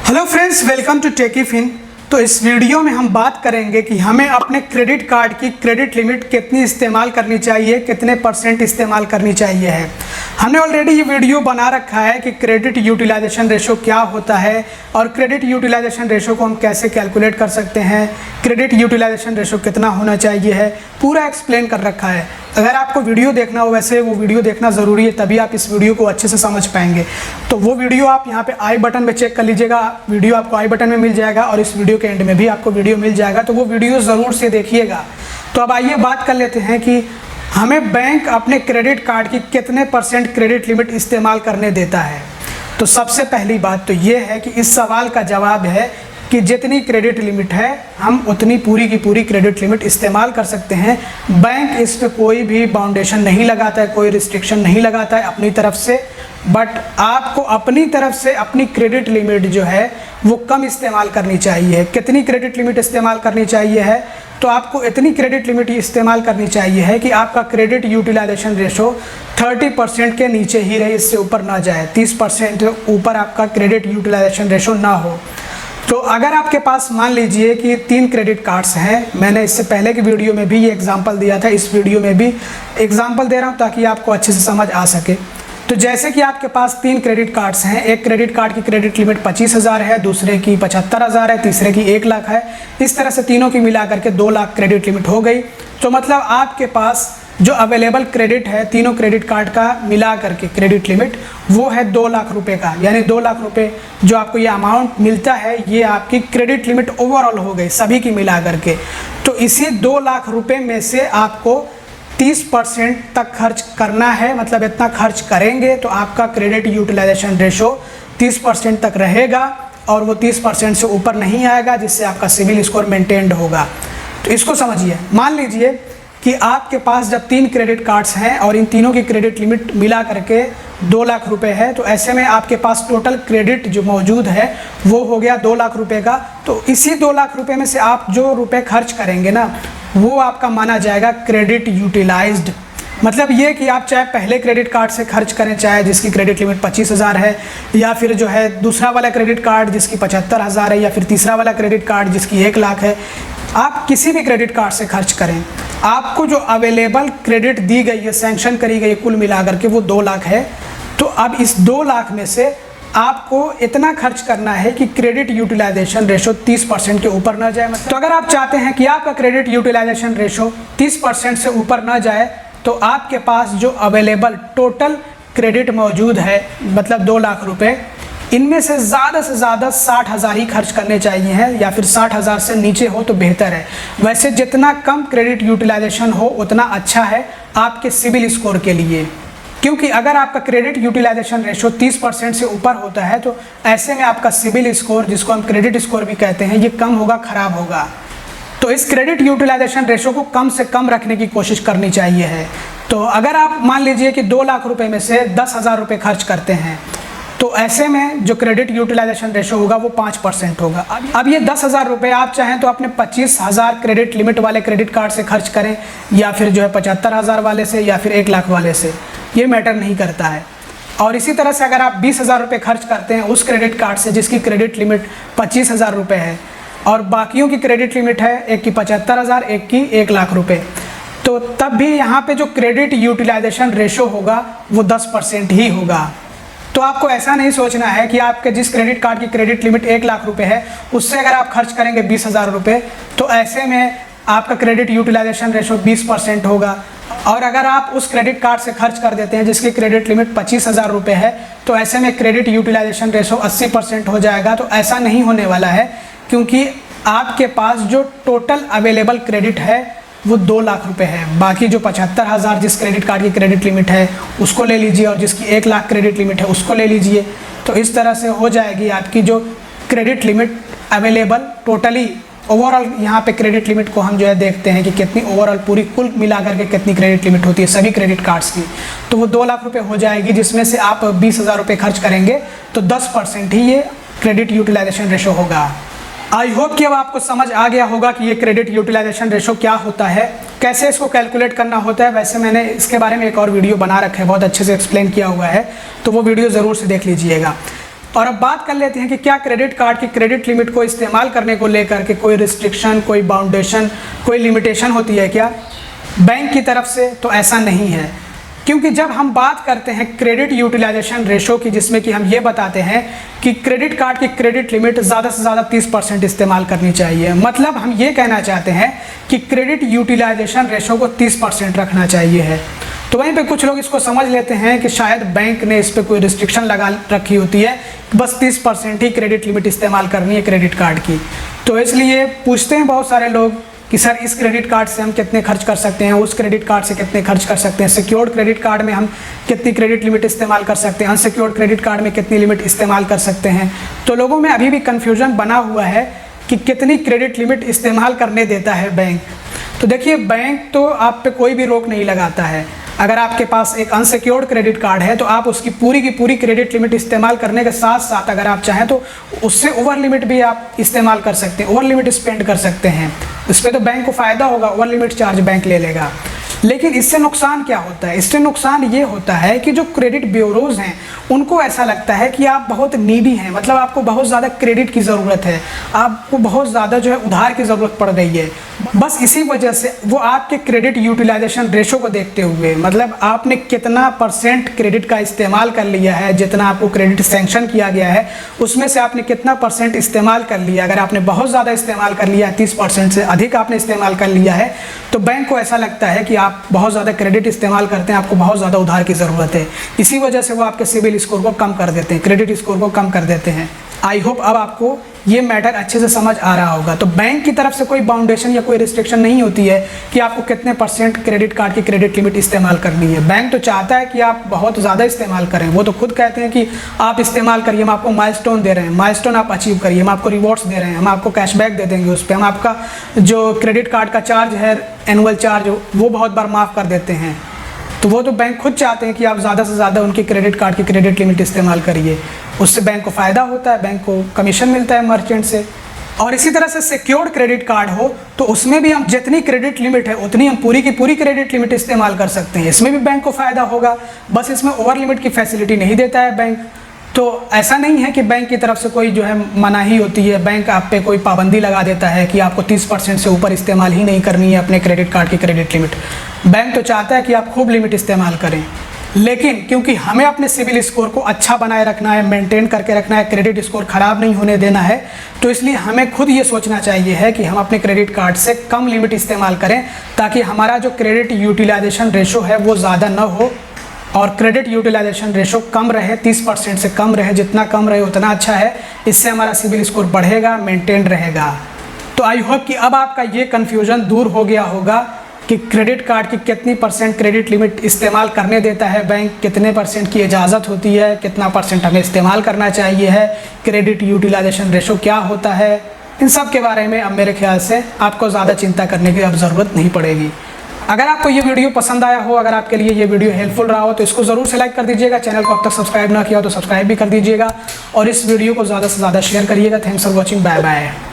Hello friends, welcome to Techyfin. तो इस video में हम बात करेंगे कि हमें अपने क्रेडिट कार्ड की क्रेडिट लिमिट कितनी इस्तेमाल करनी चाहिए, कितने % इस्तेमाल करनी चाहिए है। हमने ऑलरेडी ये वीडियो बना रखा है कि क्रेडिट यूटिलाइजेशन रेशो क्या होता है और क्रेडिट यूटिलाइजेशन रेशो को हम कैसे कैलकुलेट कर सकते हैं, क्रेडिट यूटिलाइजेशन रेशो कितना होना चाहिए है, पूरा एक्सप्लेन कर रखा है। अगर आपको वीडियो देखना हो, वैसे वो वीडियो देखना ज़रूरी है, तभी आप इस वीडियो को अच्छे से समझ पाएंगे। तो वो वीडियो आप यहाँ पे आई बटन में चेक कर लीजिएगा, वीडियो आपको आई बटन में मिल जाएगा और इस वीडियो के एंड में भी आपको वीडियो मिल जाएगा, तो वो वीडियो ज़रूर से देखिएगा। तो अब आइए बात कर लेते हैं कि हमें बैंक अपने क्रेडिट कार्ड की कितने % क्रेडिट लिमिट इस्तेमाल करने देता है। तो सबसे पहली बात तो ये है कि इस सवाल का जवाब है कि जितनी क्रेडिट लिमिट है हम उतनी पूरी की पूरी क्रेडिट लिमिट इस्तेमाल कर सकते हैं। बैंक इस पर कोई भी बाउंडेशन नहीं लगाता है, कोई रिस्ट्रिक्शन नहीं लगाता है अपनी तरफ से, बट आपको अपनी तरफ से अपनी क्रेडिट लिमिट जो है वो कम इस्तेमाल करनी चाहिए। कितनी क्रेडिट लिमिट इस्तेमाल करनी चाहिए है, तो आपको इतनी क्रेडिट लिमिट इस्तेमाल करनी चाहिए है कि आपका क्रेडिट यूटिलाइजेशन रेशो 30% के नीचे ही रहे, इससे ऊपर ना जाए। 30% ऊपर आपका क्रेडिट यूटिलाइजेशन रेशो ना हो। तो अगर आपके पास मान लीजिए कि 3 क्रेडिट कार्ड्स हैं, मैंने इससे पहले की वीडियो में भी ये एग्जांपल दिया था, इस वीडियो में भी एग्जांपल दे रहा हूँ ताकि आपको अच्छे से समझ आ सके। तो जैसे कि आपके पास 3 क्रेडिट कार्ड्स हैं, एक क्रेडिट कार्ड की क्रेडिट लिमिट 25,000 है, दूसरे की 75,000 है, तीसरे की 1 लाख है। इस तरह से तीनों की मिला करके 2 लाख क्रेडिट लिमिट हो गई। तो मतलब आपके पास जो अवेलेबल क्रेडिट है तीनों क्रेडिट कार्ड का मिला करके क्रेडिट लिमिट वो है 2 लाख रुपए का, यानी 2 लाख रुपए जो आपको ये अमाउंट मिलता है ये आपकी क्रेडिट लिमिट ओवरऑल हो गई सभी की मिला करके। तो इसी 2 लाख रुपए में से आपको 30% तक खर्च करना है, मतलब इतना खर्च करेंगे तो आपका क्रेडिट यूटिलाइजेशन रेशो 30% तक रहेगा और वो 30% से ऊपर नहीं आएगा, जिससे आपका सिविल स्कोर मेंटेन्ड होगा। तो इसको समझिए। मान लीजिए कि आपके पास जब 3 क्रेडिट कार्ड्स हैं और इन तीनों की क्रेडिट लिमिट मिला करके 2 लाख रुपए है, तो ऐसे में आपके पास टोटल क्रेडिट जो मौजूद है वो हो गया 2 लाख रुपए का। तो इसी 2 लाख रुपए में से आप जो रुपए खर्च करेंगे ना वो आपका माना जाएगा क्रेडिट यूटिलाइज्ड। मतलब ये कि आप चाहे पहले क्रेडिट कार्ड से खर्च करें, चाहे जिसकी क्रेडिट लिमिट 25,000 है, या फिर जो है दूसरा वाला क्रेडिट कार्ड जिसकी 75,000 है, या फिर तीसरा वाला क्रेडिट कार्ड जिसकी 1 लाख है, आप किसी भी क्रेडिट कार्ड से खर्च करें, आपको जो अवेलेबल क्रेडिट दी गई है, सैंक्शन करी गई है कुल मिलाकर के वो 2 लाख है। तो अब इस 2 लाख में से आपको इतना खर्च करना है कि क्रेडिट यूटिलाइजेशन रेशो 30% के ऊपर ना जाए। तो अगर आप चाहते हैं कि आपका क्रेडिट यूटिलाइजेशन रेशो 30% से ऊपर ना जाए, तो आपके पास जो अवेलेबल टोटल क्रेडिट मौजूद है, मतलब 2 लाख रुपए, इनमें से ज़्यादा 60,000 ही खर्च करने चाहिए हैं, या फिर 60,000 से नीचे हो तो बेहतर है। वैसे जितना कम क्रेडिट यूटिलाइजेशन हो उतना अच्छा है आपके सिविल स्कोर के लिए, क्योंकि अगर आपका क्रेडिट यूटिलाइजेशन रेशो 30% से ऊपर होता है तो ऐसे में आपका सिविल स्कोर, जिसको हम क्रेडिट स्कोर भी कहते हैं, ये कम होगा, ख़राब होगा। तो इस क्रेडिट यूटिलाइजेशन रेशो को कम से कम रखने की कोशिश करनी चाहिए है। तो अगर आप मान लीजिए कि 2 लाख रुपए में से 10,000 रुपये खर्च करते हैं, तो ऐसे में जो क्रेडिट यूटिलाइजेशन रेशो होगा वो 5% होगा। अब ये 10,000 रुपये आप चाहें तो अपने 25,000 क्रेडिट लिमिट वाले क्रेडिट कार्ड से खर्च करें, या फिर जो है 75,000 वाले से, या फिर 1 लाख वाले से, ये मैटर नहीं करता है। और इसी तरह से अगर आप 20,000 रुपये खर्च करते हैं उस क्रेडिट कार्ड से जिसकी क्रेडिट लिमिट 25,000 रुपये है, और बाकियों की क्रेडिट लिमिट है, एक की 75,000, एक की 1 लाख रुपये, तो तब भी यहाँ पे जो क्रेडिट यूटिलाइजेशन रेशो होगा वो 10% ही होगा। तो आपको ऐसा नहीं सोचना है कि आपके जिस क्रेडिट कार्ड की क्रेडिट लिमिट 1 लाख रुपए है उससे अगर आप खर्च करेंगे 20,000 रुपये, तो ऐसे में आपका क्रेडिट यूटिलाइजेशन रेशो 20% होगा। और अगर आप उस क्रेडिट कार्ड से खर्च कर देते हैं जिसकी क्रेडिट लिमिट 25,000 रुपये है, तो ऐसे में क्रेडिट यूटिलाइजेशन रेशो 80% हो जाएगा। तो ऐसा नहीं होने वाला है, क्योंकि आपके पास जो टोटल अवेलेबल क्रेडिट है वो 2 लाख रुपए है। बाकी जो 75,000 जिस क्रेडिट कार्ड की क्रेडिट लिमिट है उसको ले लीजिए, और जिसकी 1 लाख क्रेडिट लिमिट है उसको ले लीजिए। तो इस तरह से हो जाएगी आपकी जो credit limit available totally overall. यहाँ पे क्रेडिट लिमिट को हम जो है देखते हैं कि कितनी ओवरऑल पूरी कुल मिला करके कितनी क्रेडिट लिमिट होती है सभी क्रेडिट कार्ड्स की, तो वो 2 लाख रुपये हो जाएगी, जिसमें से आप 20,000 रुपये खर्च करेंगे तो 10% ही ये क्रेडिट यूटिलाइजेशन रेशो होगा। आई होप कि अब आपको समझ आ गया होगा कि ये क्रेडिट यूटिलाइजेशन रेशो क्या होता है, कैसे इसको कैलकुलेट करना होता है। वैसे मैंने इसके बारे में एक और वीडियो बना रखा है, बहुत अच्छे से एक्सप्लेन किया हुआ है, तो वो वीडियो ज़रूर से देख लीजिएगा। और अब बात कर लेते हैं कि क्या क्रेडिट कार्ड की क्रेडिट लिमिट को इस्तेमाल करने को लेकर के कोई रिस्ट्रिक्शन, कोई बाउंडेशन, कोई लिमिटेशन होती है क्या बैंक की तरफ से? तो ऐसा नहीं है, क्योंकि जब हम बात करते हैं क्रेडिट यूटिलाइजेशन रेशो की, जिसमें कि हम ये बताते हैं कि क्रेडिट कार्ड की क्रेडिट लिमिट ज़्यादा से ज़्यादा 30% इस्तेमाल करनी चाहिए। मतलब हम ये कहना चाहते हैं कि क्रेडिट यूटिलाइजेशन रेशो को 30% रखना चाहिए है। तो वहीं पे कुछ लोग इसको समझ लेते हैं कि शायद बैंक ने इस पर कोई रिस्ट्रिक्शन लगा रखी होती है, बस 30% ही क्रेडिट लिमिट इस्तेमाल करनी है क्रेडिट कार्ड की। तो इसलिए पूछते हैं बहुत सारे लोग कि सर इस क्रेडिट कार्ड से हम कितने खर्च कर सकते हैं, उस क्रेडिट कार्ड से कितने खर्च कर सकते हैं, सिक्योर्ड क्रेडिट कार्ड में हम कितनी क्रेडिट लिमिट इस्तेमाल कर सकते हैं, अनसिक्योर्ड क्रेडिट कार्ड में कितनी लिमिट इस्तेमाल कर सकते हैं। तो लोगों में अभी भी कन्फ्यूजन बना हुआ है कि कितनी क्रेडिट लिमिट इस्तेमाल करने देता है बैंक। तो देखिए, बैंक तो आप पे कोई भी रोक नहीं लगाता है। अगर आपके पास एक अनसिक्योर्ड क्रेडिट कार्ड है तो आप उसकी पूरी की पूरी क्रेडिट लिमिट इस्तेमाल करने के साथ साथ अगर आप चाहें तो उससे ओवर लिमिट भी आप इस्तेमाल कर सकते हैं, ओवर लिमिट स्पेंड कर सकते हैं। इस पर तो बैंक को फ़ायदा होगा, ओवर लिमिट चार्ज बैंक ले लेगा। लेकिन इससे नुकसान क्या होता है? इससे नुकसान ये होता है कि जो क्रेडिट ब्यूरोज हैं उनको ऐसा लगता है कि आप बहुत नीडी हैं, मतलब आपको बहुत ज़्यादा क्रेडिट की ज़रूरत है, आपको बहुत ज़्यादा जो है उधार की ज़रूरत पड़ रही है। बस इसी वजह से वो आपके क्रेडिट यूटिलाइजेशन रेशो को देखते हुए, मतलब आपने कितना % क्रेडिट का इस्तेमाल कर लिया है, जितना आपको क्रेडिट सैंक्शन किया गया है उसमें से आपने कितना % इस्तेमाल कर लिया। अगर आपने बहुत ज़्यादा इस्तेमाल कर लिया है, 30% से अधिक आपने इस्तेमाल कर लिया है, तो बैंक को ऐसा लगता है कि आप बहुत ज़्यादा क्रेडिट इस्तेमाल करते हैं, आपको बहुत ज़्यादा उधार की ज़रूरत है। इसी वजह से वो आपके सिविल स्कोर को कम कर देते हैं, क्रेडिट स्कोर को कम कर देते हैं। आई होप अब आपको ये मैटर अच्छे से समझ आ रहा होगा। तो बैंक की तरफ से कोई बाउंडेशन या कोई रिस्ट्रिक्शन नहीं होती है कि आपको कितने % क्रेडिट कार्ड की क्रेडिट लिमिट इस्तेमाल करनी है। बैंक तो चाहता है कि आप बहुत ज़्यादा इस्तेमाल करें। वो तो खुद कहते हैं कि आप इस्तेमाल करिए, हम आपको माइलस्टोन दे रहे हैं, माइलस्टोन आप अचीव करिए, हम आपको रिवॉर्ड्स दे रहे हैं, हम आपको कैशबैक दे देंगे उस पर, हम आपका जो क्रेडिट कार्ड का चार्ज है, एनुअल चार्ज, वो बहुत बार माफ़ कर देते हैं। तो वो तो बैंक खुद चाहते हैं कि आप ज़्यादा से ज़्यादा उनकी क्रेडिट कार्ड की क्रेडिट लिमिट इस्तेमाल करिए, उससे बैंक को फ़ायदा होता है, बैंक को कमीशन मिलता है मर्चेंट से। और इसी तरह से सिक्योर्ड क्रेडिट कार्ड हो तो उसमें भी हम जितनी क्रेडिट लिमिट है उतनी हम पूरी की पूरी क्रेडिट लिमिट इस्तेमाल कर सकते हैं, इसमें भी बैंक को फ़ायदा होगा। बस इसमें ओवर लिमिट की फैसिलिटी नहीं देता है बैंक। तो ऐसा नहीं है कि बैंक की तरफ से कोई जो है मनाही होती है, बैंक आप पे कोई पाबंदी लगा देता है कि आपको 30% से ऊपर इस्तेमाल ही नहीं करनी है अपने क्रेडिट कार्ड की क्रेडिट लिमिट। बैंक तो चाहता है कि आप खूब लिमिट इस्तेमाल करें, लेकिन क्योंकि हमें अपने सिविल स्कोर को अच्छा बनाए रखना है, मेंटेन करके रखना है, क्रेडिट स्कोर ख़राब नहीं होने देना है, तो इसलिए हमें खुद ये सोचना चाहिए है कि हम अपने क्रेडिट कार्ड से कम लिमिट इस्तेमाल करें, ताकि हमारा जो क्रेडिट यूटिलाइजेशन रेशो है वो ज़्यादा न हो और क्रेडिट यूटिलाइजेशन रेशो कम रहे, 30% से कम रहे। जितना कम रहे उतना अच्छा है, इससे हमारा सिविल स्कोर बढ़ेगा, मेंटेन रहेगा। तो आई होप कि अब आपका ये कन्फ्यूज़न दूर हो गया होगा कि क्रेडिट कार्ड की कितनी % क्रेडिट लिमिट इस्तेमाल करने देता है बैंक, कितने % की इजाज़त होती है, कितना % हमें इस्तेमाल करना चाहिए है, क्रेडिट यूटिलाइजेशन रेशो क्या होता है। इन सब के बारे में अब मेरे ख्याल से आपको ज़्यादा चिंता करने की अब ज़रूरत नहीं पड़ेगी। अगर आपको ये वीडियो पसंद आया हो, अगर आपके लिए ये वीडियो हेल्पफुल रहा हो तो इसको ज़रूर से लाइक कर दीजिएगा। चैनल को अब तक सब्सक्राइब ना किया हो तो सब्सक्राइब भी कर दीजिएगा और इस वीडियो को ज़्यादा से ज़्यादा शेयर करिएगा। Thanks for watching, bye bye.